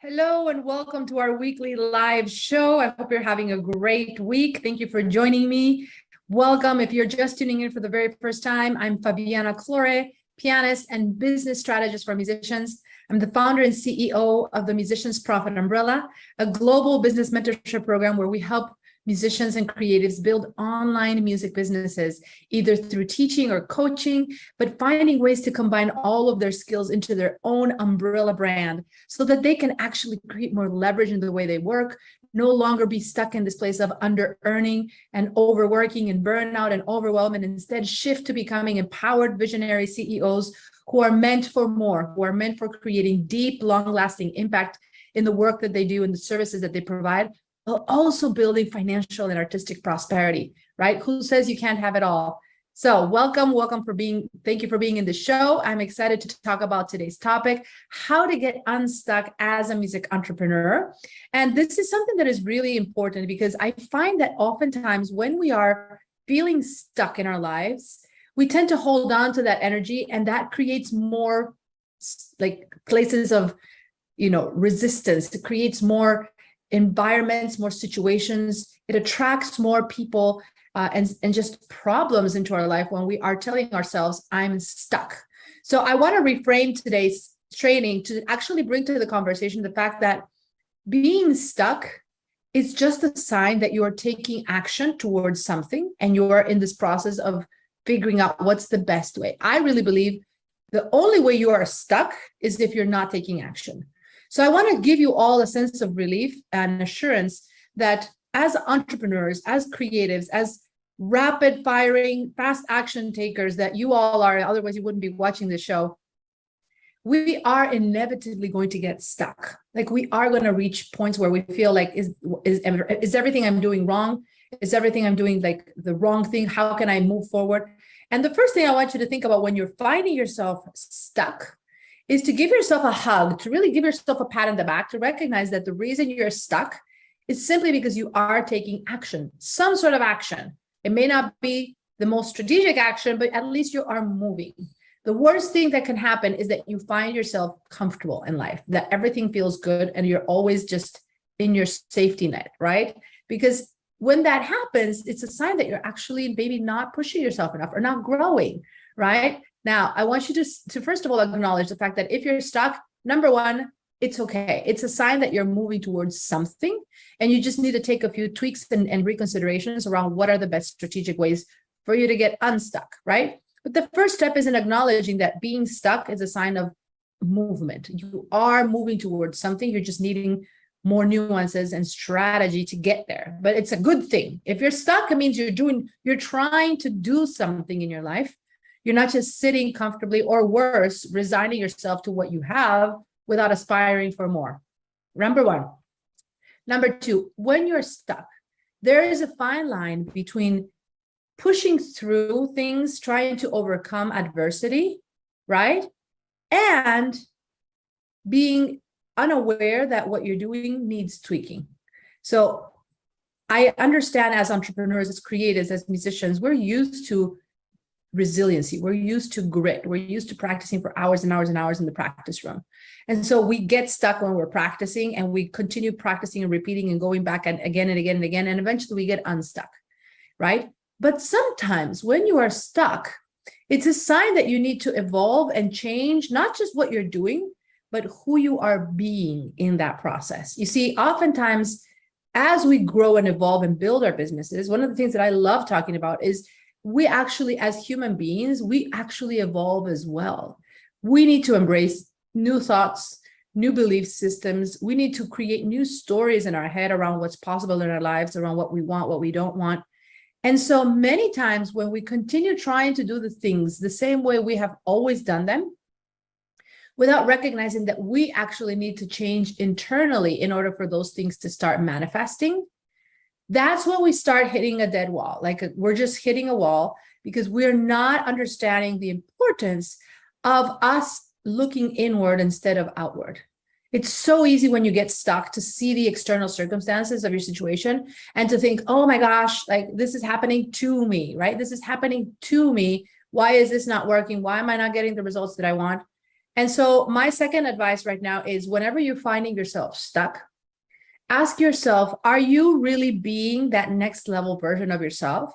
Hello and welcome to our weekly live show. I hope you're having a great week. Thank you for joining me. Welcome. If you're just tuning in for the very first time, I'm Fabiana Claure, pianist and business strategist for musicians. I'm the founder and CEO of the Musicians Profit Umbrella, a global business mentorship program where we help musicians and creatives build online music businesses, either through teaching or coaching, but finding ways to combine all of their skills into their own umbrella brand so that they can actually create more leverage in the way they work, no longer be stuck in this place of under-earning and overworking and burnout and overwhelm, and instead shift to becoming empowered visionary CEOs who are meant for more, who are meant for creating deep, long-lasting impact in the work that they do and the services that they provide, while also building financial and artistic prosperity, right? Who says you can't have it all? So welcome thank you for being in the show. I'm excited to talk about today's topic, how to get unstuck as a music entrepreneur. And this is something that is really important because I find that oftentimes when we are feeling stuck in our lives, we tend to hold on to that energy, and that creates more like places of, resistance. It creates more environments, more situations. It attracts more people and just problems into our life when we are telling ourselves, I'm stuck. So I want to reframe today's training to actually bring to the conversation the fact that being stuck is just a sign that you are taking action towards something and you are in this process of figuring out what's the best way. I really believe the only way you are stuck is if you're not taking action. So I want to give you all a sense of relief and assurance that as entrepreneurs, as creatives, as rapid firing, fast action takers that you all are, otherwise you wouldn't be watching this show, we are inevitably going to get stuck. Like we are going to reach points where we feel like, is everything I'm doing wrong? Is everything I'm doing like the wrong thing? How can I move forward? And the first thing I want you to think about when you're finding yourself stuck is to give yourself a hug, to really give yourself a pat on the back, to recognize that the reason you're stuck is simply because you are taking action, some sort of action. It may not be the most strategic action, but at least you are moving. The worst thing that can happen is that you find yourself comfortable in life, that everything feels good and you're always just in your safety net, right? Because when that happens, it's a sign that you're actually maybe not pushing yourself enough or not growing, right? Now, I want you to first of all acknowledge the fact that if you're stuck, number one, it's okay. It's a sign that you're moving towards something, and you just need to take a few tweaks and reconsiderations around what are the best strategic ways for you to get unstuck, right? But the first step is in acknowledging that being stuck is a sign of movement. You are moving towards something. You're just needing more nuances and strategy to get there. But it's a good thing. If you're stuck, it means you're trying to do something in your life. You're not just sitting comfortably, or worse, resigning yourself to what you have without aspiring for more. Number one. Number two, when you're stuck, there is a fine line between pushing through things, trying to overcome adversity, right? And being unaware that what you're doing needs tweaking. So I understand as entrepreneurs, as creatives, as musicians, we're used to resiliency. We're used to grit. We're used to practicing for hours and hours and hours in the practice room. And so we get stuck when we're practicing, and we continue practicing and repeating and going back and again and again and again. And eventually we get unstuck, right? But sometimes when you are stuck, it's a sign that you need to evolve and change, not just what you're doing, but who you are being in that process. You see, oftentimes as we grow and evolve and build our businesses, one of the things that I love talking about is we actually, as human beings, we actually evolve as well. We need to embrace new thoughts, new belief systems. We need to create new stories in our head around what's possible in our lives, around what we want, what we don't want. And so many times when we continue trying to do the things the same way we have always done them, without recognizing that we actually need to change internally in order for those things to start manifesting, that's when we start hitting a dead wall. Like we're just hitting a wall because we're not understanding the importance of us looking inward instead of outward. It's so easy when you get stuck to see the external circumstances of your situation and to think, oh my gosh, like this is happening to me, right? This is happening to me. Why is this not working? Why am I not getting the results that I want? And so my second advice right now is whenever you're finding yourself stuck, ask yourself, are you really being that next level version of yourself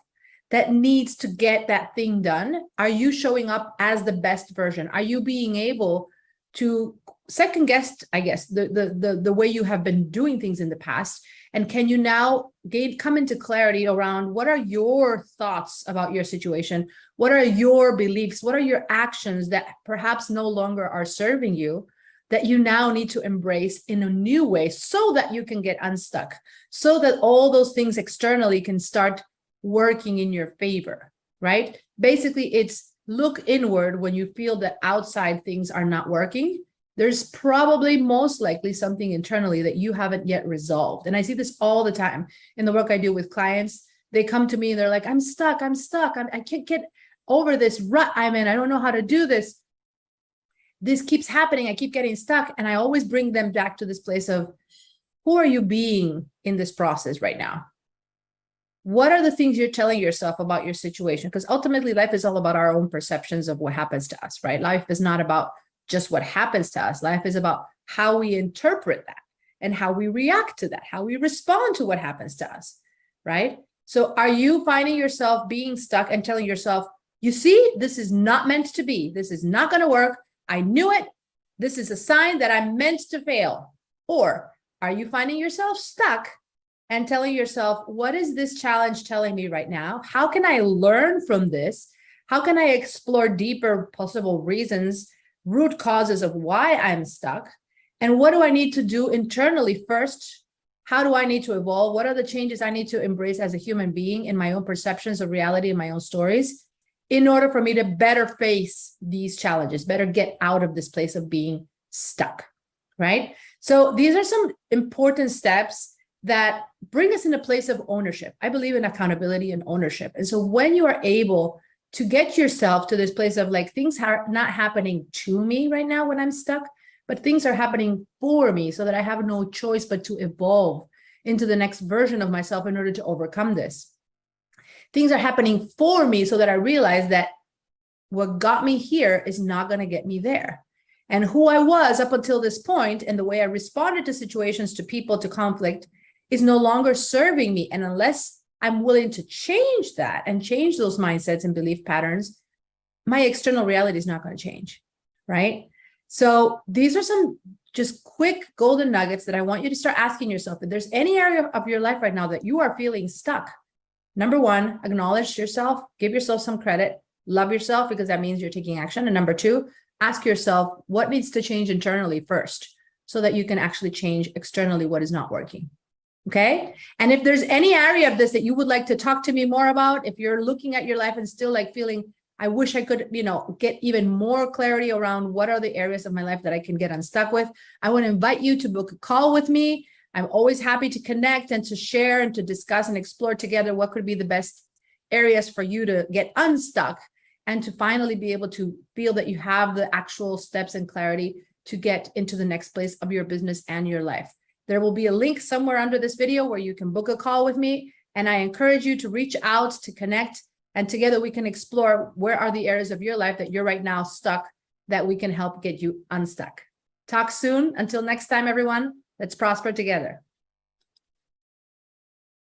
that needs to get that thing done? Are you showing up as the best version? Are you being able to second guess, I guess, the way you have been doing things in the past? And can you now come into clarity around what are your thoughts about your situation? What are your beliefs? What are your actions that perhaps no longer are serving you, that you now need to embrace in a new way so that you can get unstuck, so that all those things externally can start working in your favor, right? Basically, it's look inward when you feel that outside things are not working. There's probably most likely something internally that you haven't yet resolved. And I see this all the time in the work I do with clients. They come to me and they're like, I'm stuck. I can't get over this rut I'm in. I don't know how to do this. This keeps happening. I keep getting stuck. And I always bring them back to this place of, who are you being in this process right now? What are the things you're telling yourself about your situation? Because ultimately life is all about our own perceptions of what happens to us, right? Life is not about just what happens to us. Life is about how we interpret that and how we react to that, how we respond to what happens to us, right? So are you finding yourself being stuck and telling yourself, you see, this is not meant to be. This is not going to work. I knew it. This is a sign that I'm meant to fail. Or are you finding yourself stuck and telling yourself, what is this challenge telling me right now? How can I learn from this? How can I explore deeper possible reasons, root causes of why I'm stuck? And what do I need to do internally first? How do I need to evolve? What are the changes I need to embrace as a human being in my own perceptions of reality and my own stories in order for me to better face these challenges, better get out of this place of being stuck, right? So these are some important steps that bring us in a place of ownership. I believe in accountability and ownership. And so when you are able to get yourself to this place of like, things are not happening to me right now when I'm stuck, but things are happening for me so that I have no choice but to evolve into the next version of myself in order to overcome this. Things are happening for me so that I realize that what got me here is not going to get me there. And who I was up until this point and the way I responded to situations, to people, to conflict is no longer serving me. And unless I'm willing to change that and change those mindsets and belief patterns, my external reality is not going to change, right? So these are some just quick golden nuggets that I want you to start asking yourself. If there's any area of your life right now that you are feeling stuck, number one, acknowledge yourself, give yourself some credit, love yourself because that means you're taking action. And number two, ask yourself what needs to change internally first so that you can actually change externally what is not working. Okay. And if there's any area of this that you would like to talk to me more about, if you're looking at your life and still like feeling, I wish I could, get even more clarity around what are the areas of my life that I can get unstuck with, I want to invite you to book a call with me. I'm always happy to connect and to share and to discuss and explore together what could be the best areas for you to get unstuck and to finally be able to feel that you have the actual steps and clarity to get into the next place of your business and your life. There will be a link somewhere under this video where you can book a call with me. And I encourage you to reach out, to connect, and together we can explore where are the areas of your life that you're right now stuck that we can help get you unstuck. Talk soon. Until next time, everyone, let's prosper together.